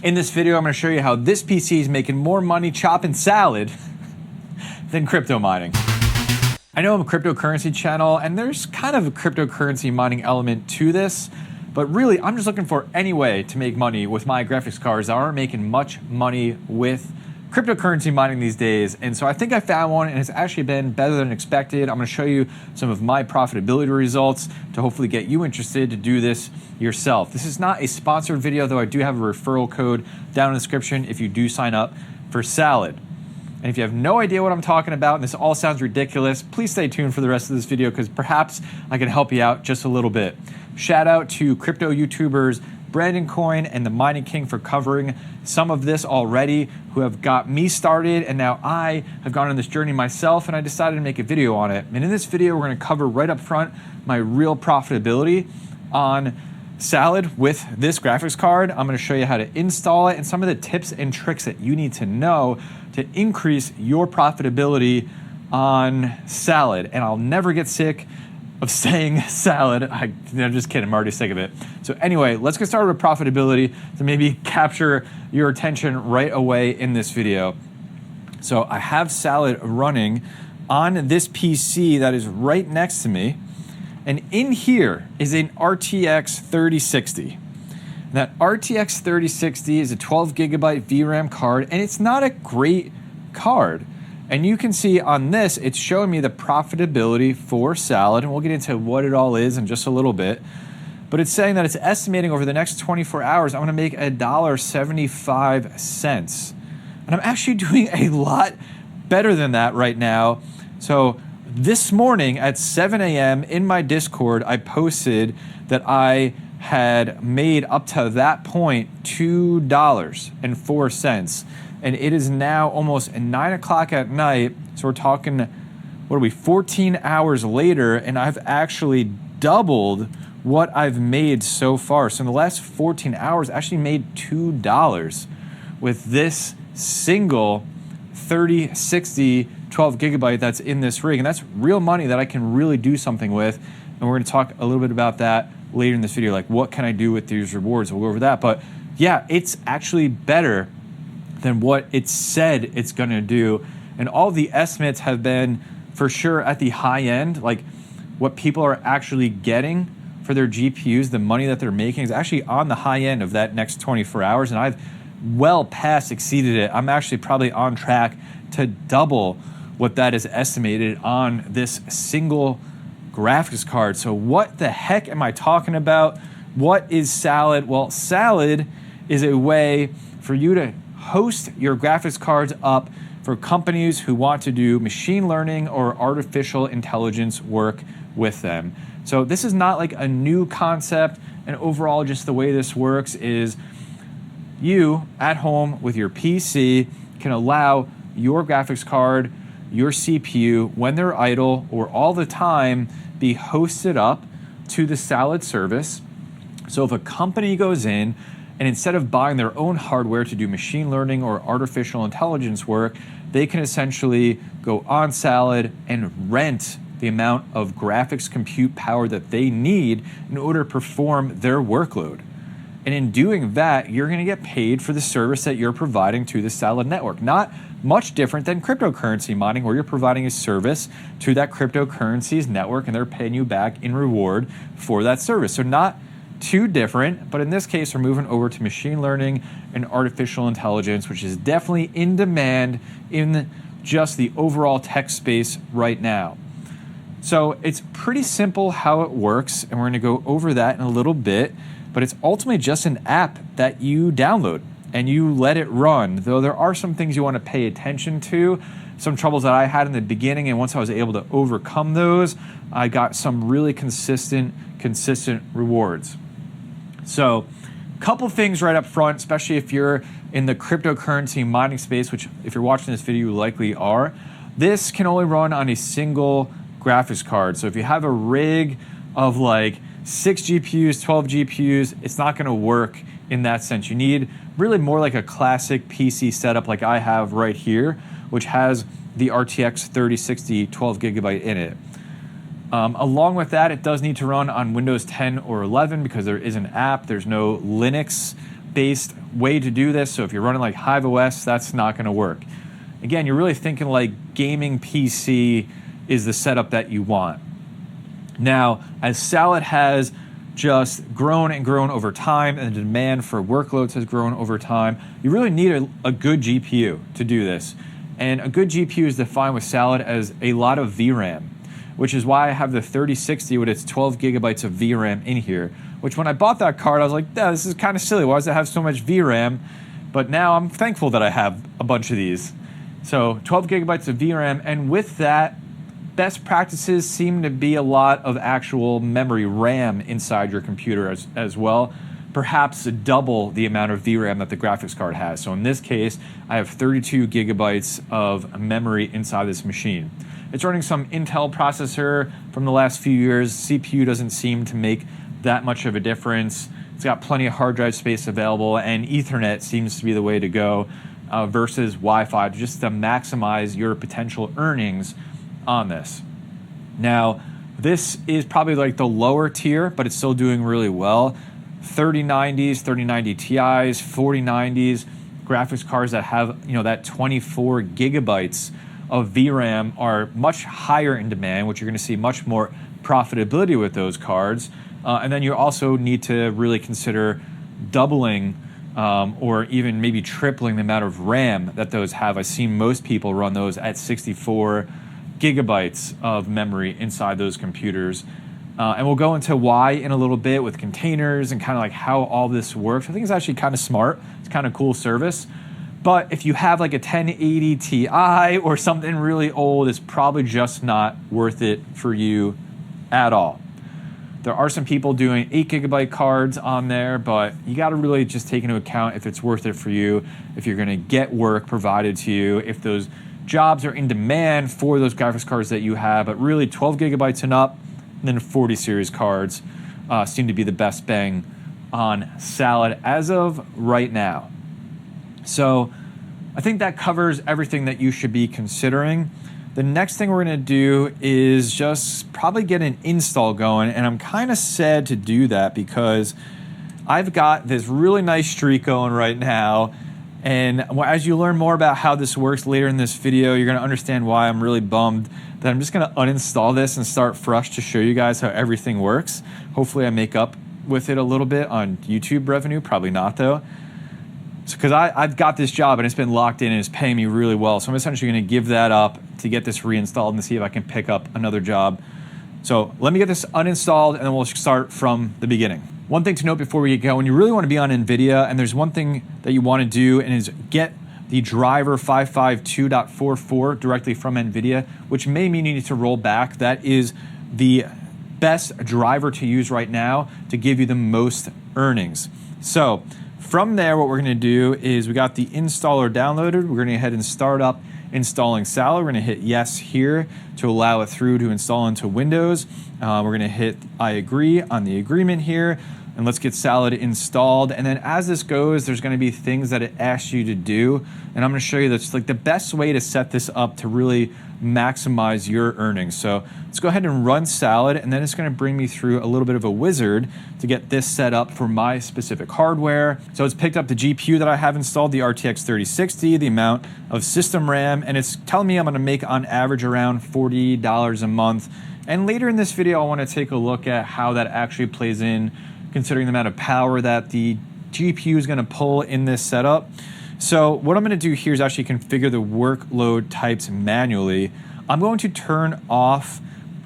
In this video, I'm going to show you how this PC is making more money chopping salad than crypto mining. I know I'm a cryptocurrency channel, and there's kind of a cryptocurrency mining element to this, but really, I'm just looking for any way to make money with my graphics cards that aren't making much money with cryptocurrency mining these days. And so I think I found one, and it's actually been better than expected. I'm going to show you some of my profitability results to hopefully get you interested to do this yourself. This is not a sponsored video, though I do have a referral code down in the description if you do sign up for Salad. And if you have no idea what I'm talking about and this all sounds ridiculous, please stay tuned for the rest of this video because perhaps I can help you out just a little bit. Shout out to crypto YouTubers Brandon Coin and the Mining King for covering some of this already, who have got me started, and now I have gone on this journey myself and I decided to make a video on it. And in this video, we're going to cover right up front my real profitability on Salad with this graphics card. I'm going to show you how to install it and some of the tips and tricks that you need to know to increase your profitability on Salad. And I'll never get sick of saying salad. I'm just kidding, I'm already sick of it. So anyway, let's get started with profitability to maybe capture your attention right away in this video. So I have Salad running on this PC that is right next to me. And in here is an RTX 3060. That RTX 3060 is a 12 gigabyte VRAM card, and it's not a great card. And you can see on this, it's showing me the profitability for Salad, and we'll get into what it all is in just a little bit. But it's saying that it's estimating over the next 24 hours, I'm gonna make $1.75. And I'm actually doing a lot better than that right now. So this morning at 7 a.m. in my Discord, I posted that I had made up to that point $2.04. And it is now almost 9 o'clock at night. So we're talking, what are we, 14 hours later, and I've actually doubled what I've made so far. So in the last 14 hours, I actually made $2 with this single 3060 12 gigabyte that's in this rig. And that's real money that I can really do something with. And we're gonna talk a little bit about that later in this video, like what can I do with these rewards? We'll go over that. But yeah, it's actually better than what it said it's gonna do. And all the estimates have been for sure at the high end, like what people are actually getting for their GPUs, the money that they're making is actually on the high end of that next 24 hours. And I've well past exceeded it. I'm actually probably on track to double what that is estimated on this single graphics card. So what the heck am I talking about? What is Salad? Well, Salad is a way for you to host your graphics cards up for companies who want to do machine learning or artificial intelligence work with them. So this is not like a new concept, and overall just the way this works is you at home with your PC can allow your graphics card, your CPU, when they're idle or all the time, be hosted up to the Salad service. So if a company goes in and instead of buying their own hardware to do machine learning or artificial intelligence work, they can essentially go on Salad and rent the amount of graphics compute power that they need in order to perform their workload. And in doing that, you're gonna get paid for the service that you're providing to the Salad network. Not much different than cryptocurrency mining, where you're providing a service to that cryptocurrency's network and they're paying you back in reward for that service. So not too different, but in this case, we're moving over to machine learning and artificial intelligence, which is definitely in demand in just the overall tech space right now. So it's pretty simple how it works, and we're gonna go over that in a little bit, but it's ultimately just an app that you download and you let it run, though there are some things you wanna pay attention to, some troubles that I had in the beginning, and once I was able to overcome those, I got some really consistent rewards. So a couple things right up front, especially if you're in the cryptocurrency mining space, which if you're watching this video, you likely are, this can only run on a single graphics card. So if you have a rig of like 6 GPUs, 12 GPUs, it's not gonna work in that sense. You need really more like a classic PC setup like I have right here, which has the RTX 3060 12 gigabyte in it. Along with that, it does need to run on Windows 10 or 11 because there is an app. There's no Linux based way to do this. So if you're running like Hive OS, that's not going to work. Again, you're really thinking like gaming PC is the setup that you want. Now, as Salad has just grown and grown over time, and the demand for workloads has grown over time, you really need a good GPU to do this. And a good GPU is defined with Salad as a lot of VRAM, which is why I have the 3060 with its 12 gigabytes of VRAM in here, which when I bought that card, I was like, yeah, this is kind of silly. Why does it have so much VRAM? But now I'm thankful that I have a bunch of these. So 12 gigabytes of VRAM, and with that, best practices seem to be a lot of actual memory RAM inside your computer as well, perhaps double the amount of VRAM that the graphics card has. So in this case, I have 32 gigabytes of memory inside this machine. It's running some Intel processor from the last few years. CPU doesn't seem to make that much of a difference. It's got plenty of hard drive space available, and Ethernet seems to be the way to go versus Wi-Fi, just to maximize your potential earnings on this. Now, this is probably like the lower tier, but it's still doing really well. 3090s, 3090 Ti's, 4090s, graphics cards that have, that 24 gigabytes of VRAM are much higher in demand, which you're going to see much more profitability with those cards. And then you also need to really consider doubling or even maybe tripling the amount of RAM that those have. I've seen most people run those at 64 gigabytes of memory inside those computers. And we'll go into why in a little bit with containers and kind of like how all this works. I think it's actually kind of smart. It's kind of cool service. But if you have like a 1080 Ti or something really old, it's probably just not worth it for you at all. There are some people doing 8 gigabyte cards on there, but you got to really just take into account if it's worth it for you, if you're going to get work provided to you, if those jobs are in demand for those graphics cards that you have. But really 12 gigabytes and up, and then 40 series cards seem to be the best bang on Salad as of right now. So I think that covers everything that you should be considering. The next thing we're going to do is just probably get an install going, and I'm kind of sad to do that because I've got this really nice streak going right now, and as you learn more about how this works later in this video, you're going to understand why I'm really bummed that I'm just going to uninstall this and start fresh to show you guys how everything works. Hopefully I make up with it a little bit on YouTube revenue, probably not though. Because I've got this job and it's been locked in and it's paying me really well. So I'm essentially going to give that up to get this reinstalled and see if I can pick up another job. So let me get this uninstalled and then we'll start from the beginning. One thing to note before we get going, you really want to be on NVIDIA, and there's one thing that you want to do, and is get the driver 552.44 directly from NVIDIA, which may mean you need to roll back. That is the best driver to use right now to give you the most earnings. So from there, what we're going to do is we got the installer downloaded. We're going to go ahead and start up installing Salad. We're going to hit yes here to allow it through to install into Windows. We're going to hit I agree on the agreement here, and let's get Salad installed. And then as this goes, there's going to be things that it asks you to do, and I'm going to show you that's like the best way to set this up to really maximize your earnings. So let's go ahead and run Salad, and then it's going to bring me through a little bit of a wizard to get this set up for my specific hardware. So it's picked up the GPU that I have installed, the RTX 3060, the amount of system RAM, and it's telling me I'm going to make on average around $40 a month. And later in this video, I want to take a look at how that actually plays in, considering the amount of power that the GPU is going to pull in this setup. So what I'm going to do here is actually configure the workload types manually. I'm going to turn off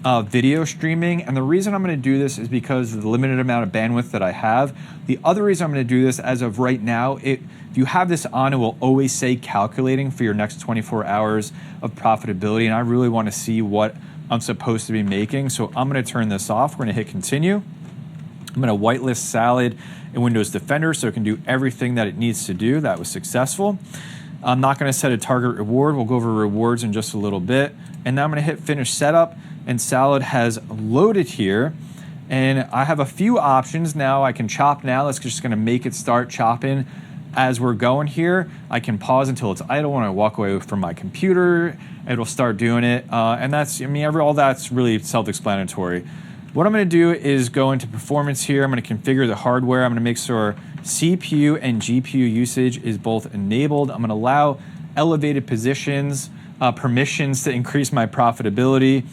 video streaming, and the reason I'm going to do this is because of the limited amount of bandwidth that I have. The other reason I'm going to do this as of right now, if you have this on, it will always say calculating for your next 24 hours of profitability, and I really want to see what I'm supposed to be making. So I'm going to turn this off. We're going to hit continue. I'm going to whitelist Salad in Windows Defender so it can do everything that it needs to do. That was successful. I'm not going to set a target reward. We'll go over rewards in just a little bit. And now I'm going to hit finish setup, and Salad has loaded here. And I have a few options now. I can chop now. That's just going to make it start chopping as we're going here. I can pause until it's idle. When I walk away from my computer, it'll start doing it. And that's, all that's really self-explanatory. What I'm going to do is go into performance here. I'm going to configure the hardware. I'm going to make sure CPU and GPU usage is both enabled. I'm going to allow elevated permissions to increase my profitability.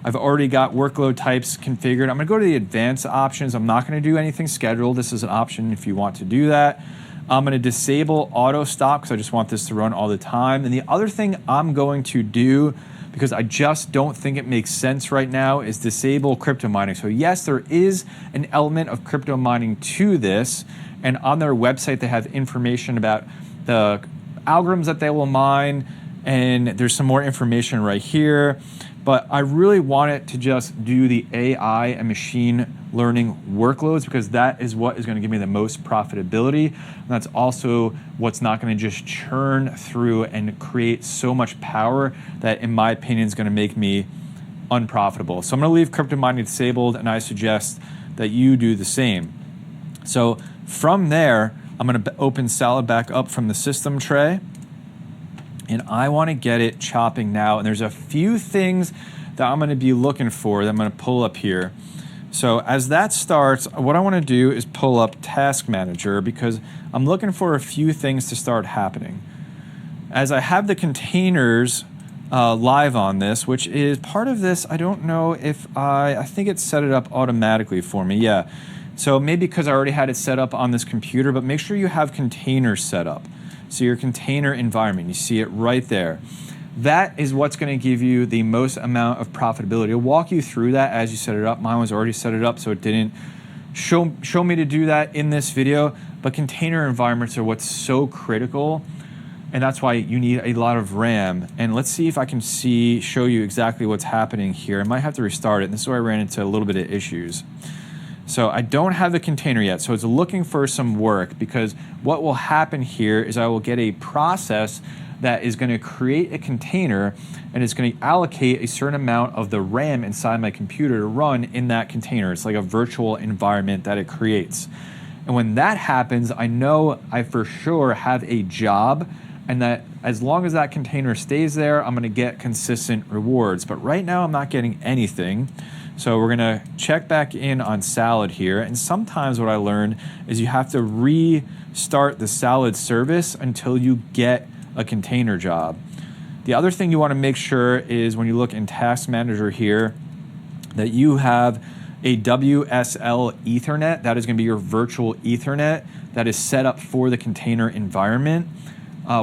I've already got workload types configured. I'm going to go to the advanced options. I'm not going to do anything scheduled. This is an option if you want to do that. I'm going to disable auto stop because I just want this to run all the time. And the other thing I'm going to do, because I just don't think it makes sense right now, is disable crypto mining. So yes, there is an element of crypto mining to this, and on their website they have information about the algorithms that they will mine, and there's some more information right here. But I really want it to just do the AI and machine learning workloads, because that is what is going to give me the most profitability. And that's also what's not going to just churn through and create so much power that, in my opinion, is going to make me unprofitable. So I'm going to leave crypto mining disabled, and I suggest that you do the same. So from there, I'm going to open Salad back up from the system tray. And I want to get it chopping now. And there's a few things that I'm going to be looking for that I'm going to pull up here. So as that starts, what I want to do is pull up Task Manager, because I'm looking for a few things to start happening. As I have the containers live on this, which is part of this, I don't know if I think it set it up automatically for me. Yeah. So maybe because I already had it set up on this computer, but make sure you have containers set up. So your container environment, you see it right there. That is what's going to give you the most amount of profitability. I'll walk you through that as you set it up. Mine was already set it up, so it didn't show me to do that in this video. But container environments are what's so critical, and that's why you need a lot of RAM. And let's see if I can show you exactly what's happening here. I might have to restart it, and this is where I ran into a little bit of issues. So I don't have the container yet, so it's looking for some work, because what will happen here is I will get a process that is going to create a container, and it's going to allocate a certain amount of the RAM inside my computer to run in that container. It's like a virtual environment that it creates. And when that happens, I know I for sure have a job, and that as long as that container stays there, I'm going to get consistent rewards. But right now I'm not getting anything. So we're gonna check back in on Salad here, and sometimes what I learned is you have to restart the Salad service until you get a container job. The other thing you wanna make sure is when you look in Task Manager here, that you have a WSL Ethernet. That is gonna be your virtual Ethernet that is set up for the container environment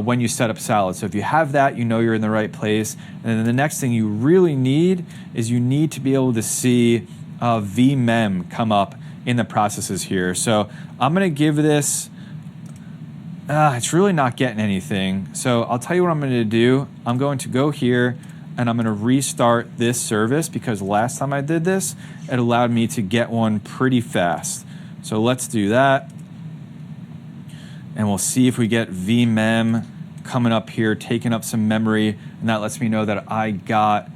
when you set up Salad. So if you have that, you know you're in the right place. And then the next thing you really need is you need to be able to see vmem come up in the processes here. So I'm going to give this, it's really not getting anything. So I'll tell you what I'm going to do. I'm going to go here and I'm going to restart this service, because last time I did this, it allowed me to get one pretty fast. So let's do that. And we'll see if we get vmem coming up here, taking up some memory, and that lets me know that I got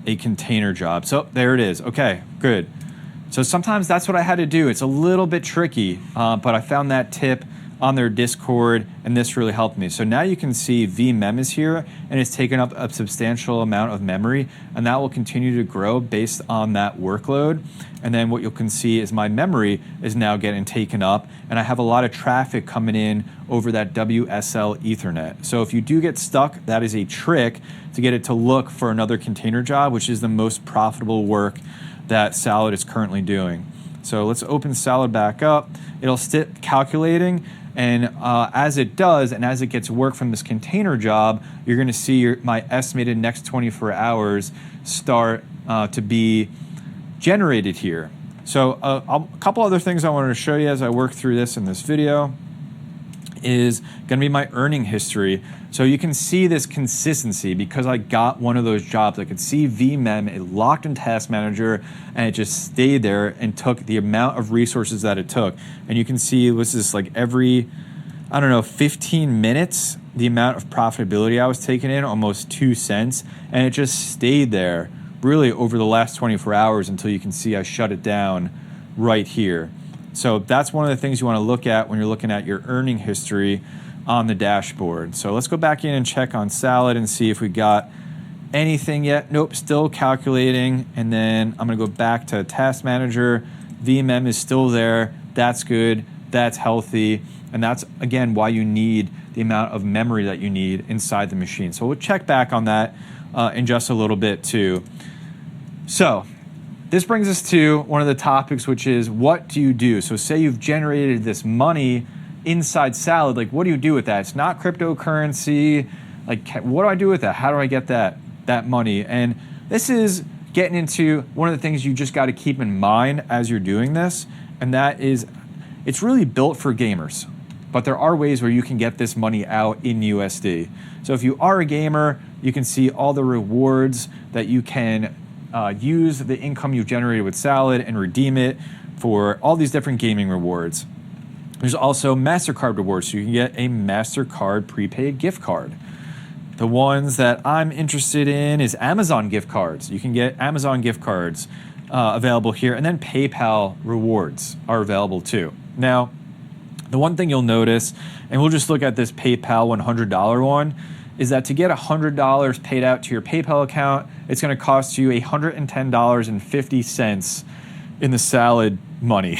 a container job. So there it is. Okay, good. So sometimes that's what I had to do. It's a little bit tricky, but I found that tip on their Discord, and this really helped me. So now you can see vmem is here, and it's taken up a substantial amount of memory, and that will continue to grow based on that workload. And then what you can see is my memory is now getting taken up, and I have a lot of traffic coming in over that WSL Ethernet. So if you do get stuck, that is a trick to get it to look for another container job, which is the most profitable work that Salad is currently doing. So let's open Salad back up. It'll sit calculating, and as it does, and as it gets work from this container job, you're gonna see my estimated next 24 hours start to be generated here. So a couple other things I wanted to show you as I work through this in this video is going to be my earning history. So you can see this consistency because I got one of those jobs. I could see vmem, it locked in Task Manager, and it just stayed there and took the amount of resources that it took. And you can see this is like every, 15 minutes, the amount of profitability I was taking in, almost 2 cents, and it just stayed there really over the last 24 hours until you can see I shut it down right here. So that's one of the things you want to look at when you're looking at your earning history on the dashboard. So let's go back in and check on Salad and see if we got anything yet? Nope, still calculating. And then I'm gonna go back to Task Manager. VMM is still there. That's good, that's healthy. And that's, again, why you need the amount of memory that you need inside the machine. So we'll check back on that in just a little bit too. So this brings us to one of the topics, which is what do you do? So say you've generated this money inside Salad, like what do you do with that? It's not cryptocurrency. Like what do I do with that? How do I get that money? And this is getting into one of the things you just got to keep in mind as you're doing this, and that is it's really built for gamers. But there are ways where you can get this money out in USD. So if you are a gamer, you can see all the rewards that you can use the income you've generated with Salad and redeem it for all these different gaming rewards. There's also MasterCard rewards, so you can get a MasterCard prepaid gift card. The ones that I'm interested in is Amazon gift cards. You can get Amazon gift cards available here, and then PayPal rewards are available too. Now, the one thing you'll notice, and we'll just look at this PayPal $100 one, is that to get $100 paid out to your PayPal account, it's going to cost you $110.50 in the Salad money,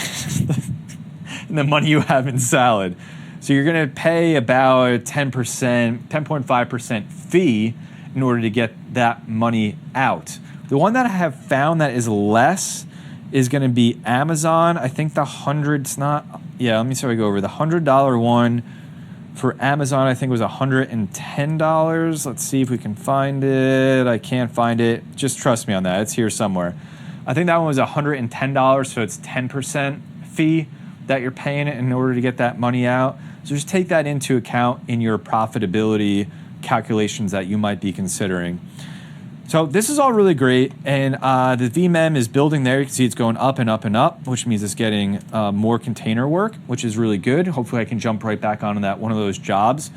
in the money you have in Salad. So you're going to pay about a 10.5% fee in order to get that money out. The one that I have found that is less is going to be Amazon. I think the $100's not. Yeah, let me see if I go over the $100 one for Amazon. I think it was $110. Let's see if we can find it. I can't find it. Just trust me on that. It's here somewhere. I think that one was $110, so it's 10% fee that you're paying in order to get that money out. So just take that into account in your profitability calculations that you might be considering. So this is all really great, and the VMM is building there. You can see it's going up and up and up, which means it's getting more container work, which is really good. Hopefully I can jump right back onto that one of those jobs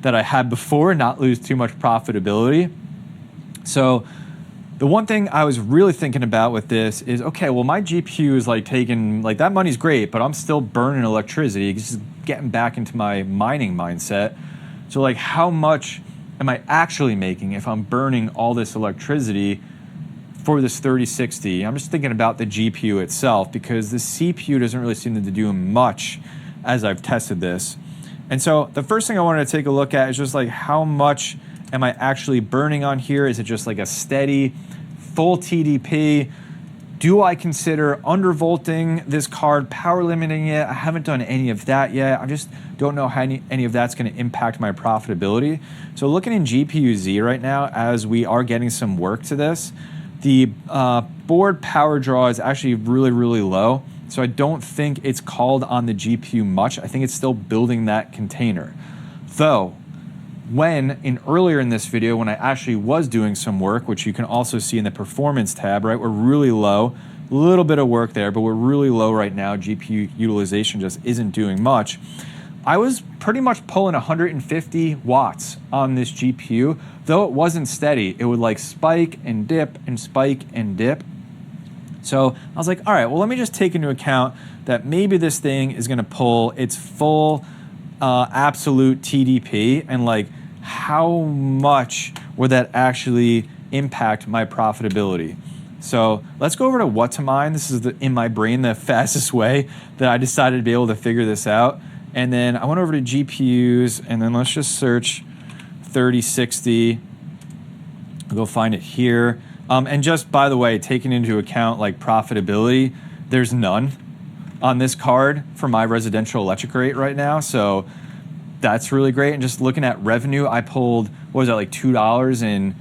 that I had before and not lose too much profitability. So the one thing I was really thinking about with this is, okay, well, my GPU is like taking, like that money's great, but I'm still burning electricity, just getting back into my mining mindset. So like how much am I actually making if I'm burning all this electricity for this 3060? I'm just thinking about the GPU itself because the CPU doesn't really seem to do much as I've tested this. And so the first thing I wanted to take a look at is just like how much am I actually burning on here? Is it just like a steady full TDP? Do I consider undervolting this card, power limiting it? I haven't done any of that yet. I just don't know how any of that's going to impact my profitability. So looking in GPU-Z right now, as we are getting some work to this, the board power draw is actually really, really low. So I don't think it's called on the GPU much. I think it's still building that container. Though, earlier in this video, when I actually was doing some work, which you can also see in the performance tab, right? We're really low, a little bit of work there, but we're really low right now. GPU utilization just isn't doing much. I was pretty much pulling 150 watts on this GPU, though it wasn't steady. It would like spike and dip and spike and dip. So I was like, all right, well, let me just take into account that maybe this thing is gonna pull its full absolute TDP, and like how much would that actually impact my profitability? So let's go over to what to mine. This is in my brain the fastest way that I decided to be able to figure this out. And then I went over to GPUs, and then let's just search 3060. I'll go find it here. And just by the way, taking into account like profitability, there's none on this card for my residential electric rate right now. So that's really great. And just looking at revenue, I pulled, what was that, like $2 in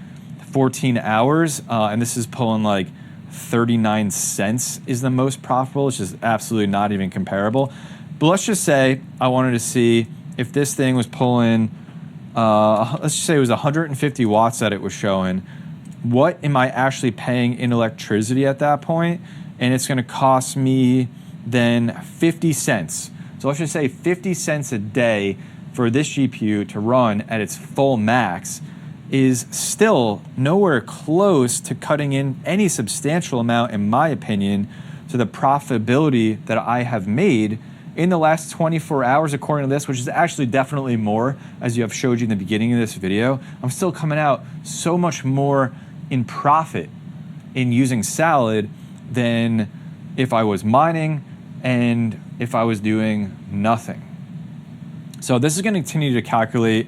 14 hours. And this is pulling like 39 cents is the most profitable. It's just absolutely not even comparable. But let's just say I wanted to see if this thing was pulling, let's just say it was 150 watts that it was showing. What am I actually paying in electricity at that point? And it's going to cost me then 50 cents. So let's just say 50 cents a day for this GPU to run at its full max is still nowhere close to cutting in any substantial amount, in my opinion, to the profitability that I have made in the last 24 hours, according to this, which is actually definitely more, as you have showed you in the beginning of this video, I'm still coming out so much more in profit in using Salad than if I was mining and if I was doing nothing. So this is going to continue to calculate,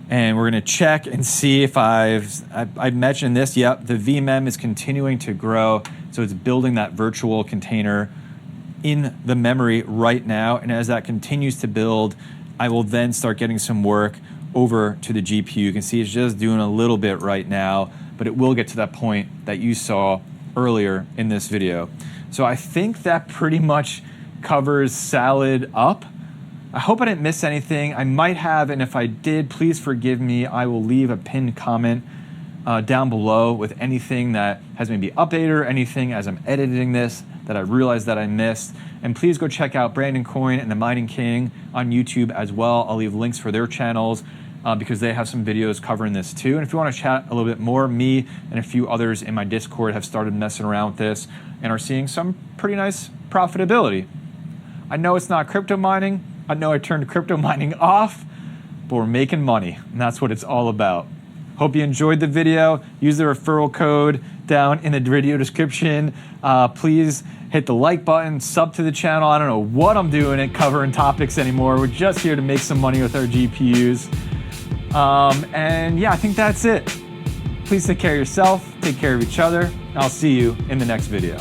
and we're going to check and see if I mentioned this. Yep, the VMem is continuing to grow, so it's building that virtual container in the memory right now, and as that continues to build, I will then start getting some work over to the GPU. You can see it's just doing a little bit right now, but it will get to that point that you saw earlier in this video. So I think that pretty much covers Salad up. I hope I didn't miss anything. I might have, and if I did, please forgive me. I will leave a pinned comment down below with anything that has maybe updated or anything as I'm editing this that I realized that I missed. And please go check out Brandon Coin and the Mining King on YouTube as well. I'll leave links for their channels because they have some videos covering this too. And if you want to chat a little bit more, me and a few others in my Discord have started messing around with this and are seeing some pretty nice profitability. I know it's not crypto mining. I know I turned crypto mining off, but we're making money, and that's what it's all about. Hope you enjoyed the video. Use the referral code down in the video description. Please hit the like button, sub to the channel. I don't know what I'm doing at covering topics anymore. We're just here to make some money with our GPUs. And yeah, I think that's it. Please take care of yourself, take care of each other. I'll see you in the next video.